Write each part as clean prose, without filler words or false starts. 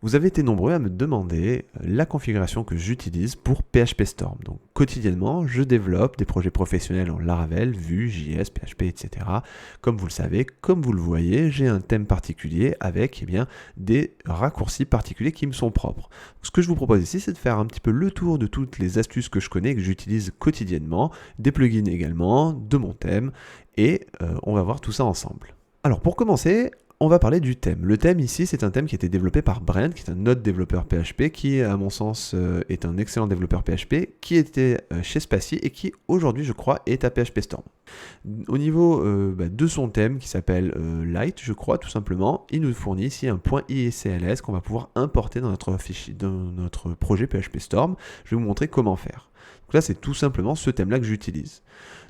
Vous avez été nombreux à me demander la configuration que j'utilise pour PHP Storm. Donc quotidiennement, je développe des projets professionnels en Laravel, Vue, JS, PHP, etc. Comme vous le savez, comme vous le voyez, j'ai un thème particulier avec des raccourcis particuliers qui me sont propres. Ce que je vous propose ici, c'est de faire un petit peu le tour de toutes les astuces que je connais et que j'utilise quotidiennement, des plugins également, de mon thème, et on va voir tout ça ensemble. Alors pour commencer, on va parler du thème. Le thème ici, c'est un thème qui a été développé par Brent, qui est un autre développeur PHP, qui à mon sens est un excellent développeur PHP, qui était chez Spatie et qui aujourd'hui, je crois, est à PHP Storm. Au niveau de son thème, qui s'appelle Light, je crois, tout simplement, il nous fournit ici un point ICLS qu'on va pouvoir importer dans notre fichier, dans notre projet PHP Storm. Je vais vous montrer comment faire. Donc là, c'est tout simplement ce thème-là que j'utilise.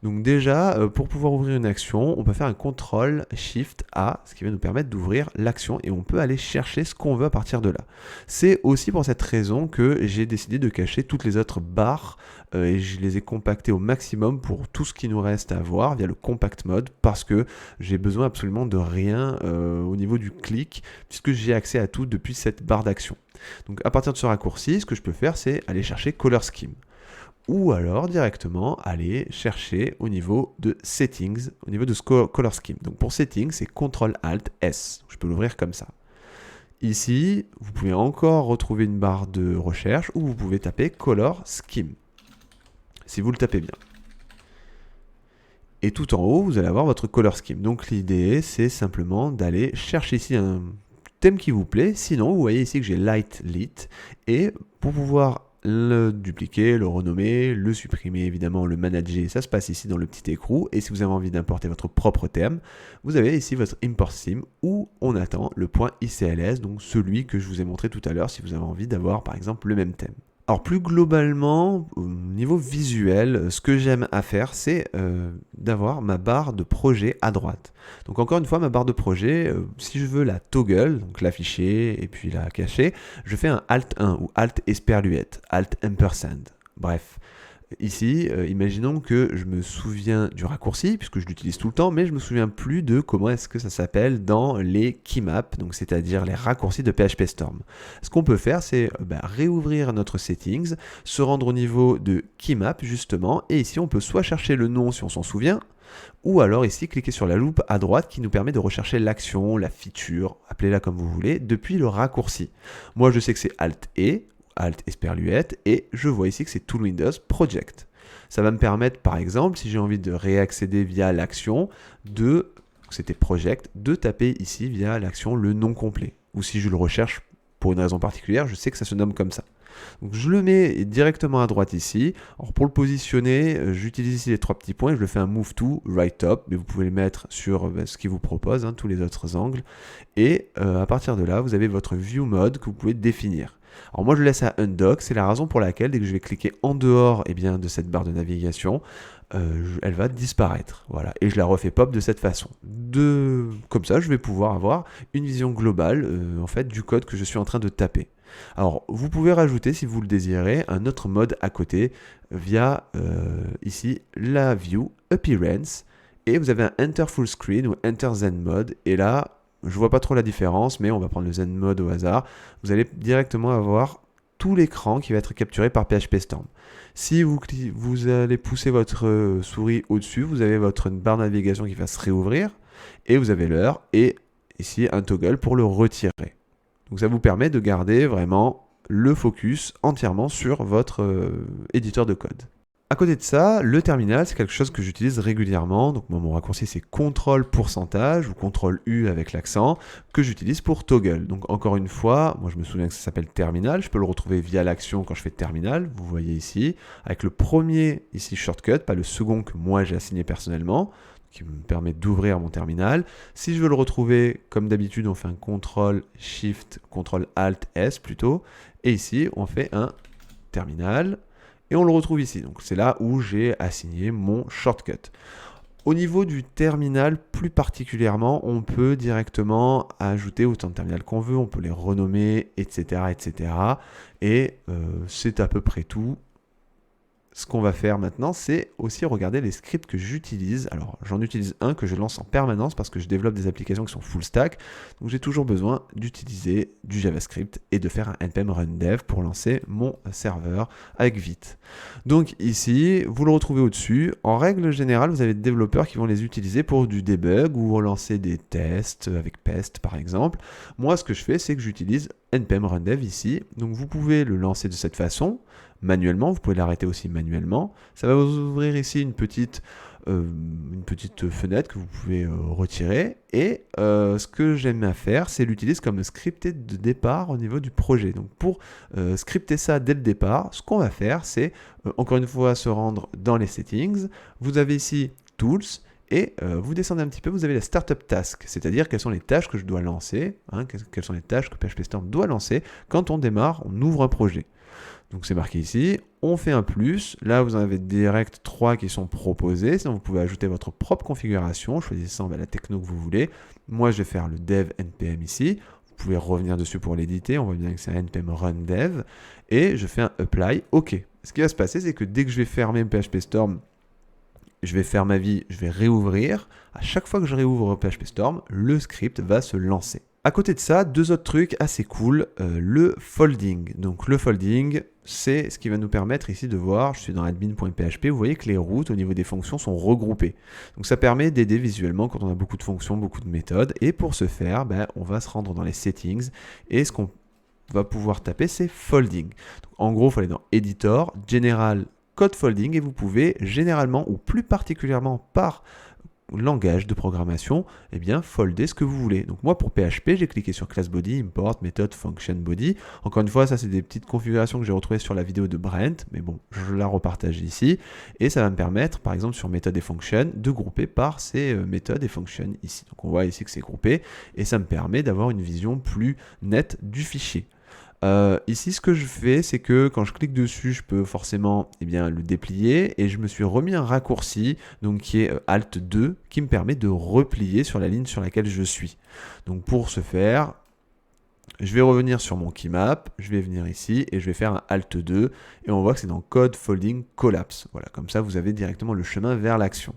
Donc déjà, pour pouvoir ouvrir une action, on peut faire un CTRL-SHIFT-A, ce qui va nous permettre d'ouvrir l'action et on peut aller chercher ce qu'on veut à partir de là. C'est aussi pour cette raison que j'ai décidé de cacher toutes les autres barres et je les ai compactées au maximum pour tout ce qui nous reste à voir via le compact mode parce que j'ai besoin absolument de rien au niveau du clic puisque j'ai accès à tout depuis cette barre d'action. Donc à partir de ce raccourci, ce que je peux faire, c'est aller chercher Color Scheme ou alors directement aller chercher au niveau de Settings, au niveau de Color Scheme. Donc pour Settings, c'est CTRL-ALT-S. Je peux l'ouvrir comme ça. Ici, vous pouvez encore retrouver une barre de recherche où vous pouvez taper Color Scheme, si vous le tapez bien. Et tout en haut, vous allez avoir votre Color Scheme. Donc l'idée, c'est simplement d'aller chercher ici un thème qui vous plaît. Sinon, vous voyez ici que j'ai Light Lit. Et pour pouvoir le dupliquer, le renommer, le supprimer, évidemment, le manager, ça se passe ici dans le petit écrou. Et si vous avez envie d'importer votre propre thème, vous avez ici votre import theme où on attend le point ICLS, donc celui que je vous ai montré tout à l'heure si vous avez envie d'avoir par exemple le même thème. Alors plus globalement, au niveau visuel, ce que j'aime à faire, c'est d'avoir ma barre de projet à droite. Donc encore une fois, ma barre de projet, si je veux la toggle, donc l'afficher et puis la cacher, je fais un Alt 1 ou Alt esperluette, Alt ampersand. Bref, ici, imaginons que je me souviens du raccourci, puisque je l'utilise tout le temps, mais je me souviens plus de comment est-ce que ça s'appelle dans les keymaps, donc c'est-à-dire les raccourcis de PHP Storm. Ce qu'on peut faire, c'est réouvrir notre settings, se rendre au niveau de keymap justement, et ici on peut soit chercher le nom si on s'en souvient, ou alors ici cliquer sur la loupe à droite qui nous permet de rechercher l'action, la feature, appelez-la comme vous voulez, depuis le raccourci. Moi je sais que c'est Alt-E, Alt esperluette, et je vois ici que c'est Tool Windows Project. Ça va me permettre, par exemple, si j'ai envie de réaccéder via l'action, c'était Project, de taper ici via l'action le nom complet. Ou si je le recherche pour une raison particulière, je sais que ça se nomme comme ça. Donc je le mets directement à droite ici. Alors pour le positionner, j'utilise ici les trois petits points, je le fais un move to right top, mais vous pouvez le mettre sur ce qu'il vous propose, tous les autres angles. Et à partir de là, vous avez votre view mode que vous pouvez définir. Alors moi je laisse à undock, c'est la raison pour laquelle dès que je vais cliquer en dehors de cette barre de navigation, elle va disparaître. Voilà. Et je la refais pop de cette façon. Comme ça, je vais pouvoir avoir une vision globale en fait, du code que je suis en train de taper. Alors, vous pouvez rajouter, si vous le désirez, un autre mode à côté via ici la view appearance. Et vous avez un Enter Full Screen ou Enter Zen Mode. Et là, je vois pas trop la différence, mais on va prendre le Zen Mode au hasard. Vous allez directement avoir tout l'écran qui va être capturé par PHP Storm. Si vous allez pousser votre souris au-dessus, vous avez votre barre de navigation qui va se réouvrir. Et vous avez l'heure et ici un toggle pour le retirer. Donc ça vous permet de garder vraiment le focus entièrement sur votre éditeur de code. À côté de ça, le terminal, c'est quelque chose que j'utilise régulièrement. Donc moi, mon raccourci, c'est CTRL pourcentage ou CTRL U avec l'accent que j'utilise pour toggle. Donc encore une fois, moi je me souviens que ça s'appelle terminal. Je peux le retrouver via l'action quand je fais terminal. Vous voyez ici, avec le premier ici shortcut, pas le second que moi j'ai assigné personnellement, qui me permet d'ouvrir mon terminal. Si je veux le retrouver, comme d'habitude, on fait un CTRL SHIFT, CTRL ALT S plutôt. Et ici, on fait un terminal. Et on le retrouve ici. Donc c'est là où j'ai assigné mon shortcut. Au niveau du terminal, plus particulièrement, on peut directement ajouter autant de terminals qu'on veut. On peut les renommer, etc. etc. Et c'est à peu près tout. ce qu'on va faire maintenant, c'est aussi regarder les scripts que j'utilise. Alors, j'en utilise un que je lance en permanence parce que je développe des applications qui sont full stack. Donc, j'ai toujours besoin d'utiliser du JavaScript et de faire un npm run dev pour lancer mon serveur avec Vite. Donc, ici, vous le retrouvez au-dessus. En règle générale, vous avez des développeurs qui vont les utiliser pour du debug ou relancer des tests avec Pest, par exemple. Moi, ce que je fais, c'est que j'utilise npm run dev ici. Donc, vous pouvez le lancer de cette façon. Manuellement, vous pouvez l'arrêter aussi manuellement. Ça va vous ouvrir ici une petite fenêtre que vous pouvez retirer. Et ce que j'aime à faire, c'est l'utiliser comme scripté de départ au niveau du projet. Donc pour scripter ça dès le départ, ce qu'on va faire, c'est encore une fois se rendre dans les settings. Vous avez ici Tools. Et vous descendez un petit peu, vous avez la Startup Task, c'est-à-dire quelles sont les tâches que je dois lancer, quelles sont les tâches que PHP Storm doit lancer quand on démarre, on ouvre un projet. Donc c'est marqué ici, on fait un plus, là vous en avez direct 3 qui sont proposés, sinon vous pouvez ajouter votre propre configuration, choisissant la techno que vous voulez. Moi je vais faire le dev npm ici, vous pouvez revenir dessus pour l'éditer, on voit bien que c'est un npm run dev, et je fais un apply, ok. Ce qui va se passer, c'est que dès que je vais fermer PHP Storm, je vais faire ma vie, je vais réouvrir, à chaque fois que je réouvre PHP Storm, le script va se lancer. À côté de ça, deux autres trucs assez cool, le folding. Donc le folding, c'est ce qui va nous permettre ici de voir, je suis dans admin.php, vous voyez que les routes au niveau des fonctions sont regroupées. Donc ça permet d'aider visuellement quand on a beaucoup de fonctions, beaucoup de méthodes. Et pour ce faire, on va se rendre dans les settings et ce qu'on va pouvoir taper, c'est folding. Donc, en gros, il faut aller dans Editor, General, Code Folding et vous pouvez généralement ou plus particulièrement par langage de programmation, folder ce que vous voulez. Donc moi pour PHP, j'ai cliqué sur class body, import, method, function body. Encore une fois, ça c'est des petites configurations que j'ai retrouvées sur la vidéo de Brent, mais bon, je la repartage ici. Et ça va me permettre, par exemple sur méthode et function, de grouper par ces méthodes et fonctions ici. Donc on voit ici que c'est groupé, et ça me permet d'avoir une vision plus nette du fichier. Ici, ce que je fais, c'est que quand je clique dessus, je peux forcément le déplier et je me suis remis un raccourci donc qui est Alt 2 qui me permet de replier sur la ligne sur laquelle je suis. Donc pour ce faire, je vais revenir sur mon keymap, je vais venir ici et je vais faire un Alt 2 et on voit que c'est dans Code Folding Collapse. Voilà, comme ça vous avez directement le chemin vers l'action.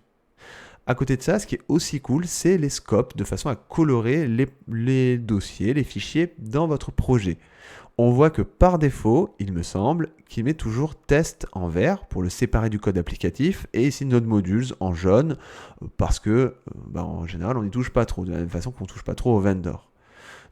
À côté de ça, ce qui est aussi cool, c'est les scopes de façon à colorer les dossiers, les fichiers dans votre projet. On voit que par défaut, il me semble qu'il met toujours test en vert pour le séparer du code applicatif et ici Node Modules en jaune parce que en général on n'y touche pas trop, de la même façon qu'on ne touche pas trop au vendor.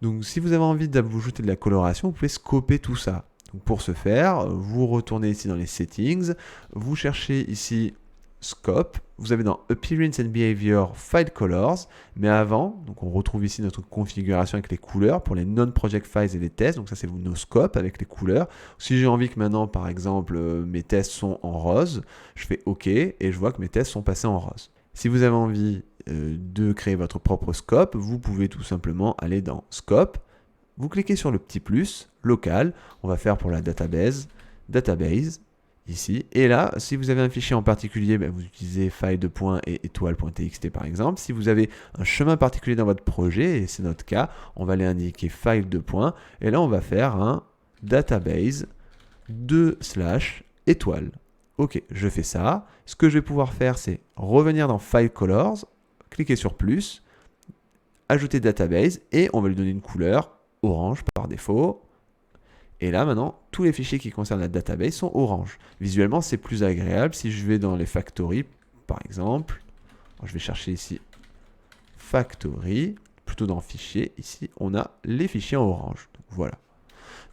Donc si vous avez envie d'ajouter de la coloration, vous pouvez scoper tout ça. Donc, pour ce faire, vous retournez ici dans les settings, vous cherchez ici Scope, vous avez dans Appearance and Behavior File Colors, mais avant, donc on retrouve ici notre configuration avec les couleurs pour les non-project files et les tests, donc ça c'est nos scopes avec les couleurs. Si j'ai envie que maintenant par exemple mes tests sont en rose, je fais OK et je vois que mes tests sont passés en rose. Si vous avez envie de créer votre propre scope, vous pouvez tout simplement aller dans Scope, vous cliquez sur le petit plus, local, on va faire pour la database, ici, et là, si vous avez un fichier en particulier, vous utilisez file de point et étoile.txt par exemple. Si vous avez un chemin particulier dans votre projet, et c'est notre cas, on va aller indiquer file de point, et là on va faire un database /étoile. Ok, je fais ça. Ce que je vais pouvoir faire, c'est revenir dans File Colors, cliquer sur plus, ajouter database, et on va lui donner une couleur orange par défaut. Et là, maintenant, tous les fichiers qui concernent la database sont orange. Visuellement, c'est plus agréable. Si je vais dans les factories, par exemple, je vais chercher ici factory, plutôt dans fichier. Ici, on a les fichiers en orange. Donc, voilà.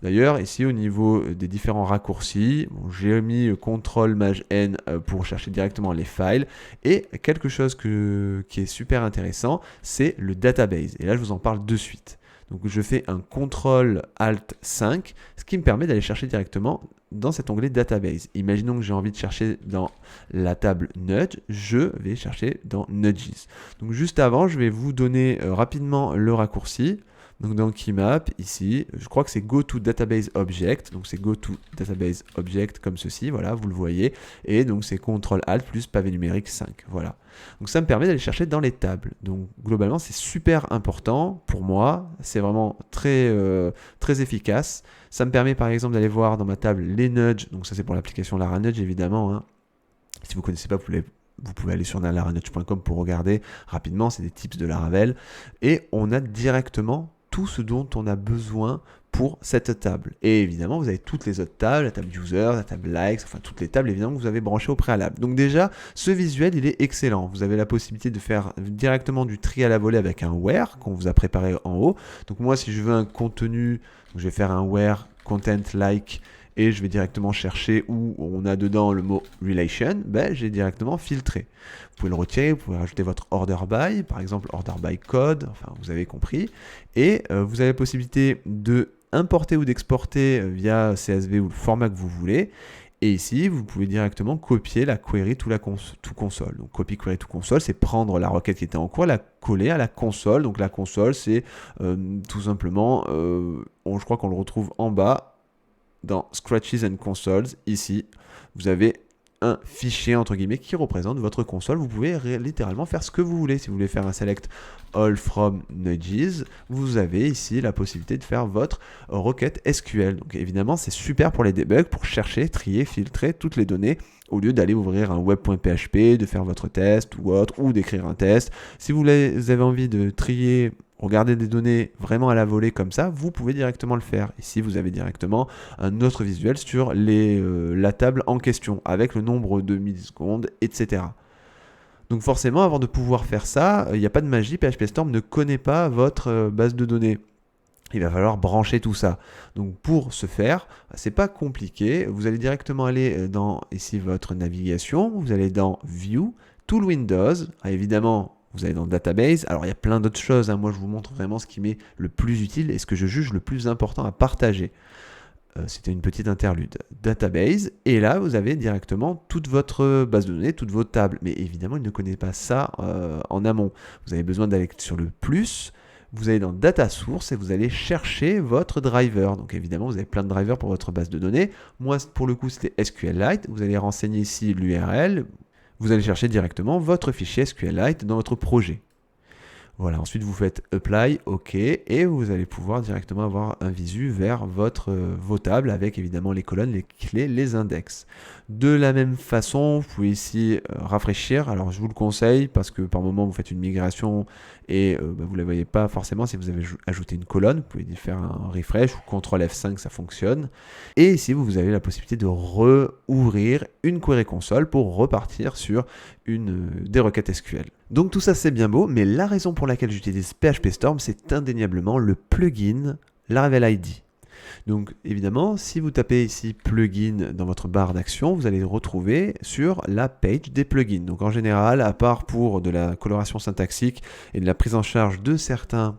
D'ailleurs, ici, au niveau des différents raccourcis, j'ai mis CTRL-N pour chercher directement les files. Et quelque chose qui est super intéressant, c'est le database. Et là, je vous en parle de suite. Donc je fais un CTRL-ALT-5, ce qui me permet d'aller chercher directement dans cet onglet Database. Imaginons que j'ai envie de chercher dans la table Nudge, je vais chercher dans Nudges. Donc juste avant, je vais vous donner rapidement le raccourci Donc dans Keymap, ici, je crois que c'est Go to Database Object. Donc c'est Go to Database Object comme ceci, voilà, vous le voyez. Et donc c'est CTRL-ALT plus pavé numérique 5, voilà. Donc ça me permet d'aller chercher dans les tables. Donc globalement, c'est super important pour moi. C'est vraiment très efficace. Ça me permet par exemple d'aller voir dans ma table les nudges. Donc ça c'est pour l'application LaraNudge évidemment, hein. Si vous ne connaissez pas, vous pouvez aller sur laranudge.com pour regarder rapidement, c'est des tips de Laravel. Et on a directement tout ce dont on a besoin pour cette table. Et évidemment, vous avez toutes les autres tables, la table user, la table likes, enfin toutes les tables évidemment que vous avez branchées au préalable. Donc déjà, ce visuel, il est excellent. Vous avez la possibilité de faire directement du tri à la volée avec un where qu'on vous a préparé en haut. Donc moi, si je veux un contenu, je vais faire un where content like et je vais directement chercher où on a dedans le mot relation, j'ai directement filtré. Vous pouvez le retirer, vous pouvez rajouter votre order by, par exemple order by code, enfin vous avez compris. Et vous avez la possibilité de importer ou d'exporter via CSV ou le format que vous voulez. Et ici, vous pouvez directement copier la query to console. Donc, copy query to console, c'est prendre la requête qui était en cours, la coller à la console. Donc, la console, c'est tout simplement, je crois qu'on le retrouve en bas, dans Scratches and Consoles, ici, vous avez un fichier entre guillemets qui représente votre console. Vous pouvez littéralement faire ce que vous voulez. Si vous voulez faire un select all from nudges, vous avez ici la possibilité de faire votre requête SQL. Donc évidemment, c'est super pour les debugs, pour chercher, trier, filtrer toutes les données au lieu d'aller ouvrir un web.php, de faire votre test ou autre, ou d'écrire un test. Si vous avez envie de trier, regarder des données vraiment à la volée comme ça, vous pouvez directement le faire. Ici, vous avez directement un autre visuel sur la table en question, avec le nombre de millisecondes, etc. Donc forcément, avant de pouvoir faire ça, il n'y a pas de magie. PHP Storm ne connaît pas votre base de données. Il va falloir brancher tout ça. Donc pour ce faire, c'est pas compliqué. Vous allez directement aller dans ici votre navigation. Vous allez dans View, Tool Windows. Évidemment, vous allez dans Database. Alors il y a plein d'autres choses, hein. Moi je vous montre vraiment ce qui m'est le plus utile et ce que je juge le plus important à partager. C'était une petite interlude. Database, et là vous avez directement toute votre base de données, toutes vos tables. Mais évidemment, il ne connaît pas ça en amont. Vous avez besoin d'aller sur le plus, vous allez dans Data Source et vous allez chercher votre driver. Donc évidemment, vous avez plein de drivers pour votre base de données. Moi, pour le coup, c'était SQLite. Vous allez renseigner ici l'URL. Vous allez chercher directement votre fichier SQLite dans votre projet. Voilà, ensuite vous faites Apply, OK, et vous allez pouvoir directement avoir un visu vers vos tables avec évidemment les colonnes, les clés, les index. De la même façon, vous pouvez ici rafraîchir. Alors je vous le conseille parce que par moment vous faites une migration et vous ne la voyez pas forcément si vous avez ajouté une colonne. Vous pouvez faire un refresh ou CTRL F5, ça fonctionne. Et ici vous avez la possibilité de rouvrir une query console pour repartir sur des requêtes SQL. Donc tout ça c'est bien beau, mais la raison pour laquelle j'utilise PHP Storm, c'est indéniablement le plugin Laravel ID. Donc évidemment, si vous tapez ici plugin dans votre barre d'action, vous allez le retrouver sur la page des plugins. Donc en général, à part pour de la coloration syntaxique et de la prise en charge de certains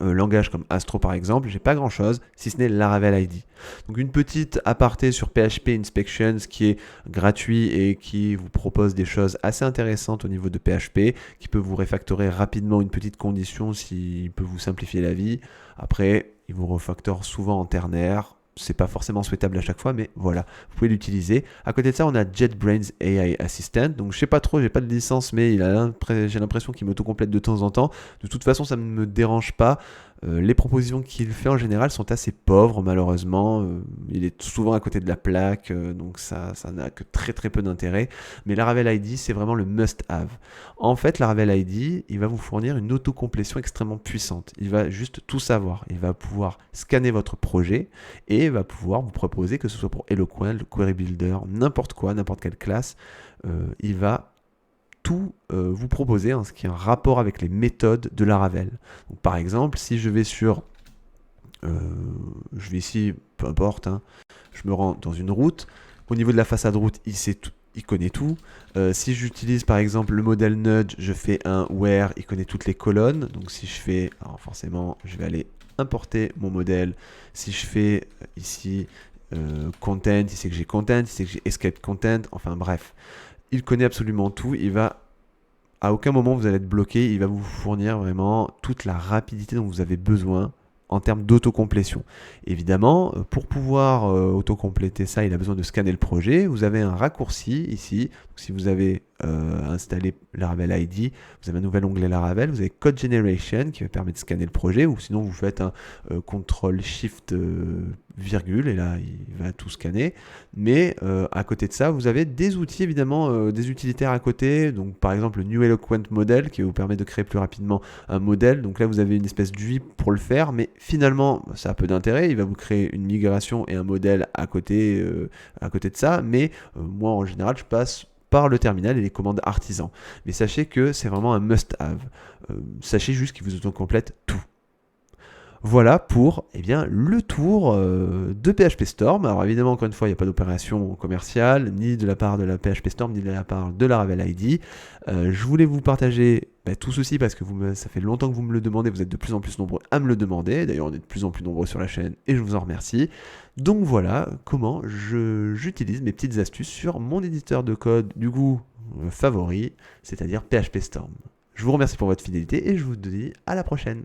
langage comme Astro par exemple, j'ai pas grand chose si ce n'est Laravel ID. Donc une petite aparté sur PHP Inspections qui est gratuit et qui vous propose des choses assez intéressantes au niveau de PHP, qui peut vous refactorer rapidement une petite condition s'il peut vous simplifier la vie. Après, il vous refactore souvent en ternaire. C'est pas forcément souhaitable à chaque fois, mais voilà, vous pouvez l'utiliser. À côté de ça, on a JetBrains AI Assistant. Donc je sais pas trop, j'ai pas de licence, mais j'ai l'impression qu'il m'auto-complète de temps en temps. De toute façon, ça ne me dérange pas. Les propositions qu'il fait en général sont assez pauvres, malheureusement. Il est souvent à côté de la plaque, donc ça n'a que très très peu d'intérêt. Mais Laravel ID, c'est vraiment le must-have. En fait, Laravel ID, il va vous fournir une autocomplétion extrêmement puissante. Il va juste tout savoir. Il va pouvoir scanner votre projet et va pouvoir vous proposer, que ce soit pour Eloquent, le Query Builder, n'importe quoi, n'importe quelle classe, il va tout vous proposer, ce qui est un rapport avec les méthodes de Laravel. Donc, par exemple, si je vais je vais ici, peu importe, je me rends dans une route, au niveau de la façade route, il connaît tout. Si j'utilise par exemple le modèle Nudge, je fais un where, il connaît toutes les colonnes. Donc si je fais, alors forcément, je vais aller importer mon modèle. Si je fais ici content, il sait que j'ai content, il sait que j'ai escape content, enfin bref. Il connaît absolument tout, il va à aucun moment vous allez être bloqué, il va vous fournir vraiment toute la rapidité dont vous avez besoin en termes d'autocomplétion. Évidemment, pour pouvoir autocompléter ça, il a besoin de scanner le projet. Vous avez un raccourci ici. Donc, si vous avez installé Laravel ID, vous avez un nouvel onglet Laravel. Vous avez Code Generation qui va permettre de scanner le projet, ou sinon vous faites un CTRL SHIFT virgule et là il va tout scanner. Mais à côté de ça, vous avez des outils évidemment, des utilitaires à côté. Donc par exemple le New Eloquent Model qui vous permet de créer plus rapidement un modèle. Donc là vous avez une espèce d'UI pour le faire, mais finalement ça a peu d'intérêt. Il va vous créer une migration et un modèle à côté de ça. Mais moi en général je passe par le terminal et les commandes artisan. Mais sachez que c'est vraiment un must-have. Sachez juste qu'il vous autocomplète tout. Voilà pour le tour de PHP Storm. Alors évidemment, encore une fois, il n'y a pas d'opération commerciale, ni de la part de la PHP Storm, ni de la part de Laravel ID. Je voulais vous partager tout ceci parce que ça fait longtemps que vous me le demandez, vous êtes de plus en plus nombreux à me le demander. D'ailleurs, on est de plus en plus nombreux sur la chaîne et je vous en remercie. Donc voilà comment j'utilise mes petites astuces sur mon éditeur de code du coup favori, c'est-à-dire PHP Storm. Je vous remercie pour votre fidélité et je vous dis à la prochaine.